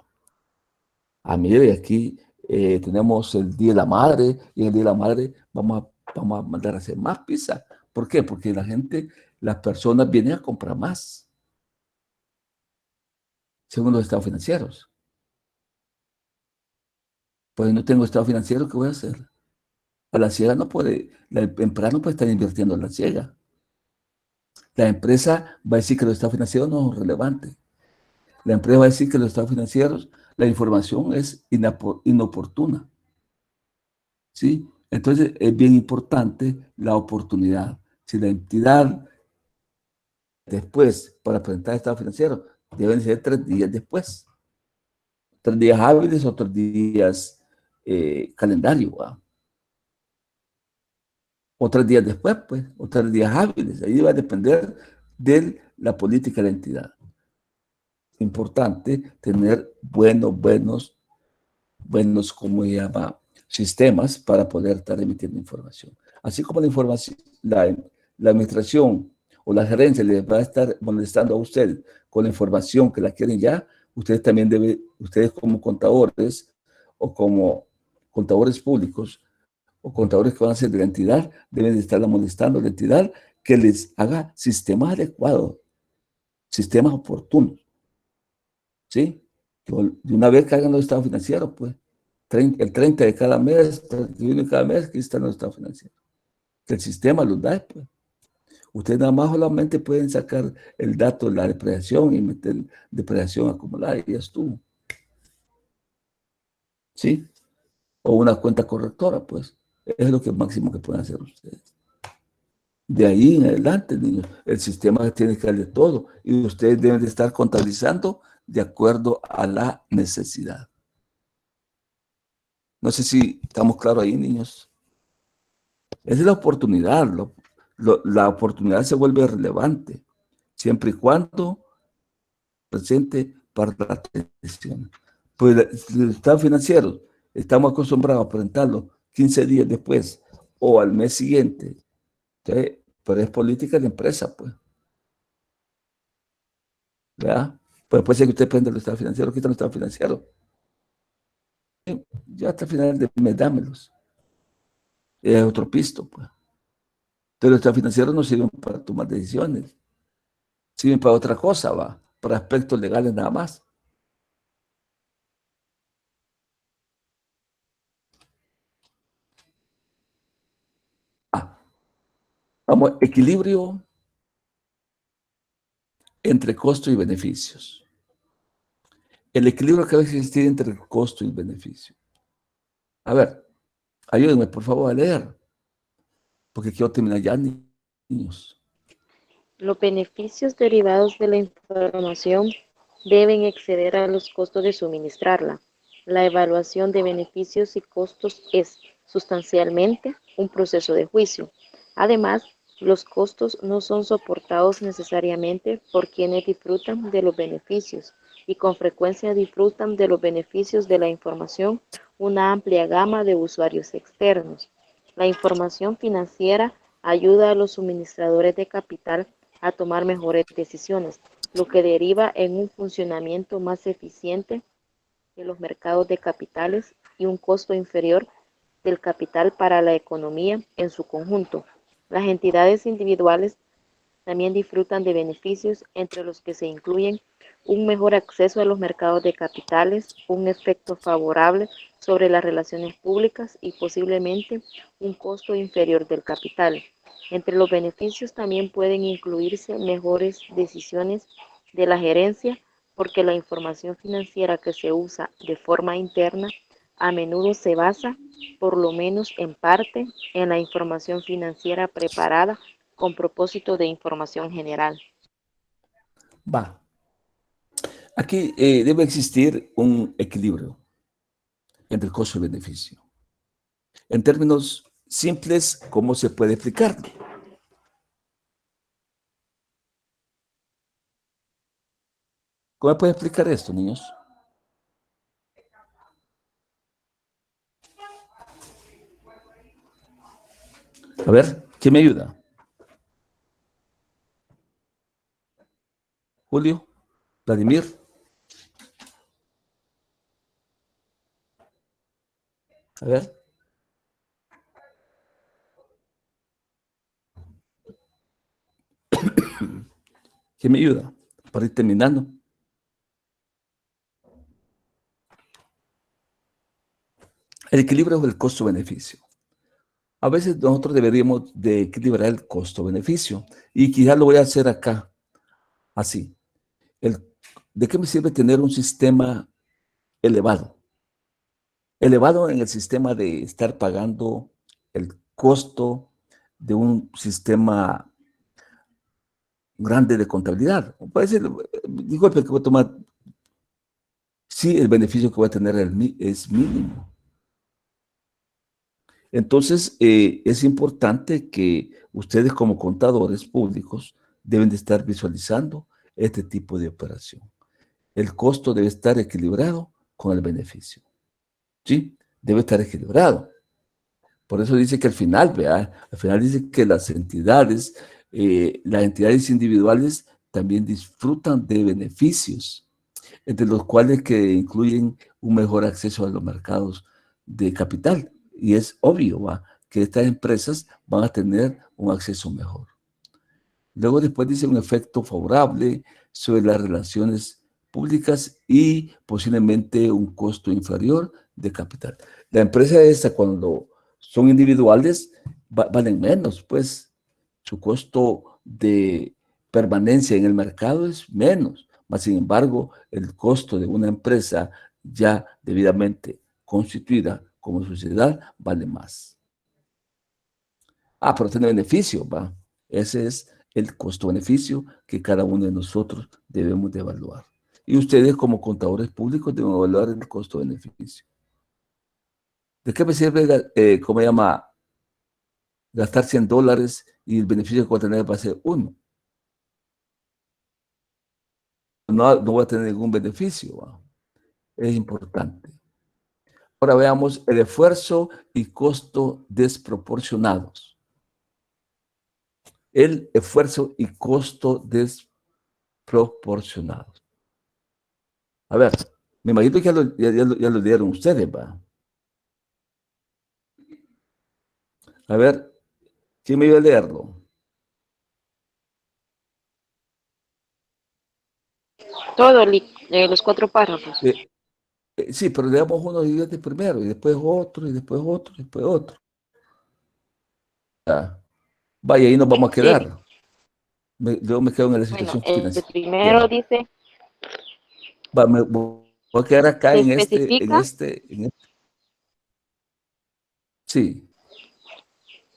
S1: Mire, aquí tenemos el Día de la Madre, y el Día de la Madre vamos a mandar a hacer más pizza. ¿Por qué? Porque las personas vienen a comprar más, según los estados financieros. Pues no tengo estado financiero, ¿qué voy a hacer? A la ciega no puede, la empresa no puede estar invirtiendo en la ciega. La empresa va a decir que los estados financieros no son relevantes. La empresa va a decir que los estados financieros, la información es inoportuna. ¿Sí? Entonces es bien importante la oportunidad. Si la entidad después para presentar estado financiero deben ser 3 días después. 3 días hábiles o 3 días calendario. O 3 días después, pues, o 3 días hábiles. Ahí va a depender de la política de la entidad. Importante tener buenos, ¿cómo se llama? Sistemas para poder estar emitiendo información. Así como la información, la administración o la gerencia les va a estar molestando a ustedes con la información que la quieren ya, ustedes también ustedes como contadores o como contadores públicos o contadores que van a ser de la entidad, deben de estarla molestando a la entidad que les haga sistemas adecuados, sistemas oportunos. ¿Sí? De una vez que hagan los estados financieros, pues, el 30 de cada mes, 31 de cada mes, que están los estados financieros. Que el sistema los da, pues. Ustedes nada más solamente pueden sacar el dato de la depreciación y meter depreciación acumulada y ya estuvo. ¿Sí? O una cuenta correctora, pues. Es lo que máximo que pueden hacer ustedes. De ahí en adelante, niños, el sistema tiene que darle todo y ustedes deben de estar contabilizando de acuerdo a la necesidad. No sé si estamos claros ahí, niños. Esa es la oportunidad. La oportunidad se vuelve relevante siempre y cuando presente para la atención. Pues el estado financiero, estamos acostumbrados a presentarlo 15 días después o al mes siguiente. Entonces, pero es política de la empresa, pues. ¿Verdad? Pues puede ser que usted prenda el estado financiero, quita el estado financiero. Ya hasta el final de mes, dámelos. Es otro pisto, pues. Pero los estados financieros no sirven para tomar decisiones, sirven para otra cosa, ¿va? Para aspectos legales nada más. Vamos, equilibrio entre costo y beneficios. El equilibrio que debe existir entre el costo y el beneficio. A ver, ayúdenme por favor a leer, porque quiero terminar ya, niños.
S7: Los beneficios derivados de la información deben exceder a los costos de suministrarla. La evaluación de beneficios y costos es sustancialmente un proceso de juicio. Además, los costos no son soportados necesariamente por quienes disfrutan de los beneficios y con frecuencia disfrutan de los beneficios de la información una amplia gama de usuarios externos. La información financiera ayuda a los suministradores de capital a tomar mejores decisiones, lo que deriva en un funcionamiento más eficiente de los mercados de capitales y un costo inferior del capital para la economía en su conjunto. Las entidades individuales también disfrutan de beneficios entre los que se incluyen un mejor acceso a los mercados de capitales, un efecto favorable sobre las relaciones públicas y posiblemente un costo inferior del capital. Entre los beneficios también pueden incluirse mejores decisiones de la gerencia porque la información financiera que se usa de forma interna a menudo se basa, por lo menos en parte, en la información financiera preparada con propósito de información general.
S1: Va. Aquí debe existir un equilibrio entre costo y beneficio. En términos simples, ¿cómo se puede explicar? ¿Cómo puede explicar esto, niños? A ver, ¿quién me ayuda? Julio, Vladimir. A ver. ¿Quién me ayuda? Para ir terminando. El equilibrio del costo-beneficio. A veces nosotros deberíamos de equilibrar el costo-beneficio. Y quizás lo voy a hacer acá, así. ¿De qué me sirve tener un sistema elevado? Elevado en el sistema de estar pagando el costo de un sistema grande de contabilidad. Puede ser, digo, que voy a tomar, sí, el beneficio que voy a tener es mínimo. Entonces, es importante que ustedes como contadores públicos deben de estar visualizando este tipo de operación. El costo debe estar equilibrado con el beneficio. ¿Sí? Debe estar equilibrado. Por eso dice que al final, ¿vea? Al final dice que las entidades individuales también disfrutan de beneficios, entre los cuales que incluyen un mejor acceso a los mercados de capital. Y es obvio, ¿va? Que estas empresas van a tener un acceso mejor. Luego después dice un efecto favorable sobre las relaciones públicas y posiblemente un costo inferior de capital. La empresa esta, cuando son individuales, valen menos, pues su costo de permanencia en el mercado es menos. Mas, sin embargo, el costo de una empresa ya debidamente constituida como sociedad vale más. Pero tiene beneficio, ¿va? Ese es el costo-beneficio que cada uno de nosotros debemos de evaluar. Y ustedes como contadores públicos deben evaluar el costo-beneficio. ¿De qué me sirve, cómo se llama, gastar $100 y el beneficio que voy a tener va a ser 1? No voy a tener ningún beneficio, ¿va? Es importante. Ahora veamos el esfuerzo y costo desproporcionados. El esfuerzo y costo desproporcionados. A ver, me imagino que ya lo dieron ustedes, ¿va? A ver, ¿Quién me iba a leerlo?
S7: Todo, los 4 párrafos.
S1: Sí, pero leamos uno de primero, y después otro, y después otro, y después otro. Ah, vaya, ahí nos vamos a
S7: Sí,
S1: quedar. Luego me quedo en la
S7: bueno,
S1: situación
S7: el primero
S1: financiera.
S7: dice,
S1: Va, me voy a quedar acá
S7: se
S1: en este,
S7: especifica,
S1: sí.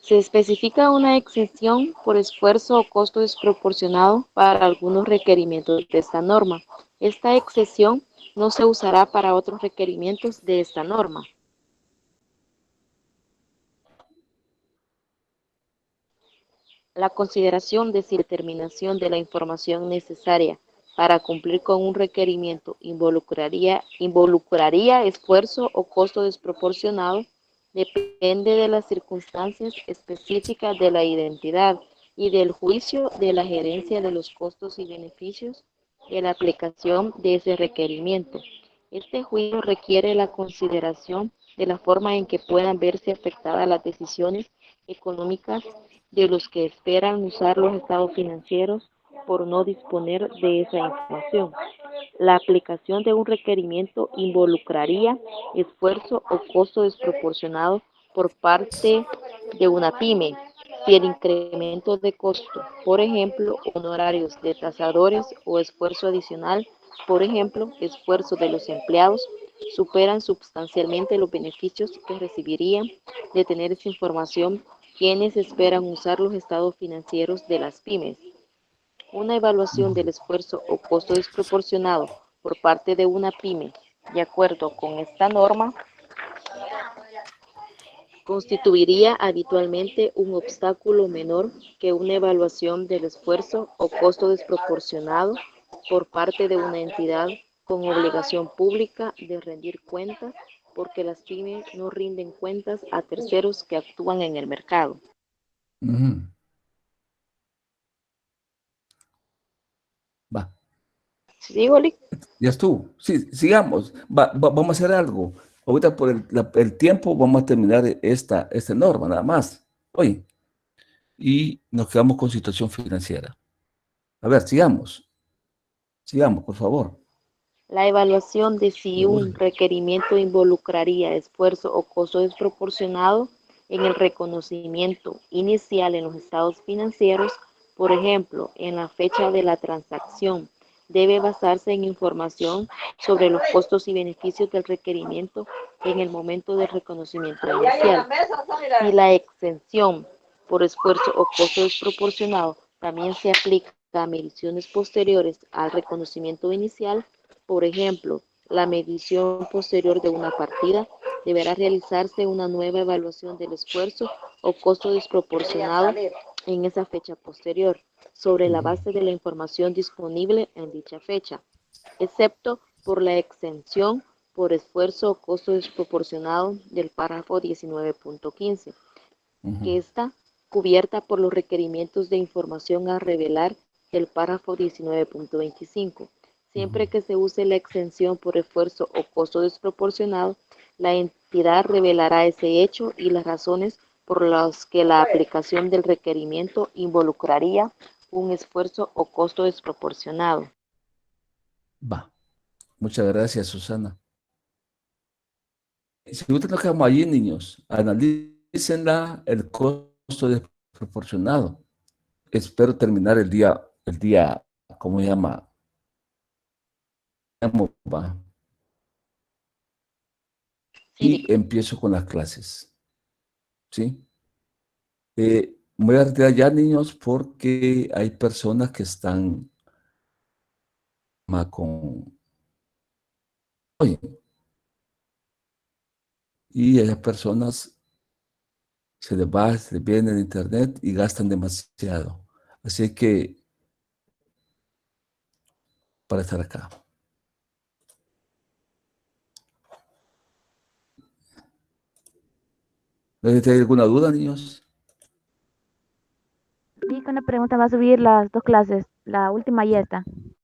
S7: se especifica una exención por esfuerzo o costo desproporcionado para algunos requerimientos de esta norma. Esta exención no se usará para otros requerimientos de esta norma. La consideración de si la determinación de la información necesaria para cumplir con un requerimiento involucraría esfuerzo o costo desproporcionado depende de las circunstancias específicas de la identidad y del juicio de la gerencia de los costos y beneficios de la aplicación de ese requerimiento. Este juicio requiere la consideración de la forma en que puedan verse afectadas las decisiones económicas de los que esperan usar los estados financieros por no disponer de esa información. La aplicación de un requerimiento involucraría esfuerzo o costo desproporcionado por parte de una pyme si el incremento de costo, por ejemplo, honorarios de tasadores o esfuerzo adicional, por ejemplo, esfuerzo de los empleados, superan sustancialmente los beneficios que recibirían de tener esa información quienes esperan usar los estados financieros de las pymes. Una evaluación del esfuerzo o costo desproporcionado por parte de una pyme, de acuerdo con esta norma, constituiría habitualmente un obstáculo menor que una evaluación del esfuerzo o costo desproporcionado por parte de una entidad con obligación pública de rendir cuentas, porque las pymes no rinden cuentas a terceros que actúan en el mercado.
S1: Va.
S7: ¿Sigo, Lick?
S1: Ya estuvo. Sí, sigamos. Vamos a hacer algo. Ahorita por el tiempo vamos a terminar esta norma, nada más. Oye, y nos quedamos con situación financiera. A ver, sigamos. Sigamos, por favor.
S7: La evaluación de si un
S1: Urge.
S7: requerimiento involucraría esfuerzo o costo desproporcionado en el reconocimiento inicial en los estados financieros, por ejemplo, en la fecha de la transacción, debe basarse en información sobre los costos y beneficios del requerimiento en el momento del reconocimiento inicial. Si la exención por esfuerzo o costo desproporcionado también se aplica a mediciones posteriores al reconocimiento inicial, por ejemplo, la medición posterior de una partida, deberá realizarse una nueva evaluación del esfuerzo o costo desproporcionado en esa fecha posterior, sobre la base de la información disponible en dicha fecha, excepto por la exención por esfuerzo o costo desproporcionado del párrafo 19.15, que está cubierta por los requerimientos de información a revelar del párrafo 19.25. Siempre que se use la exención por esfuerzo o costo desproporcionado, la entidad revelará ese hecho y las razones por las que la aplicación del requerimiento involucraría un esfuerzo o costo desproporcionado.
S1: Va. Muchas gracias, Susana. Si ahorita nos quedamos allí, niños, analícenla el costo desproporcionado. Espero terminar el día, ¿cómo se llama? Va. Y empiezo con las clases. ¿Sí? Voy a retirar ya, niños, porque hay personas que están con... Oye, y esas personas se les va, se les viene el internet y gastan demasiado. Así que, para estar acá. ¿No hay alguna duda, niños?
S10: Sí, con la pregunta va a subir las 2 clases, la última y esta.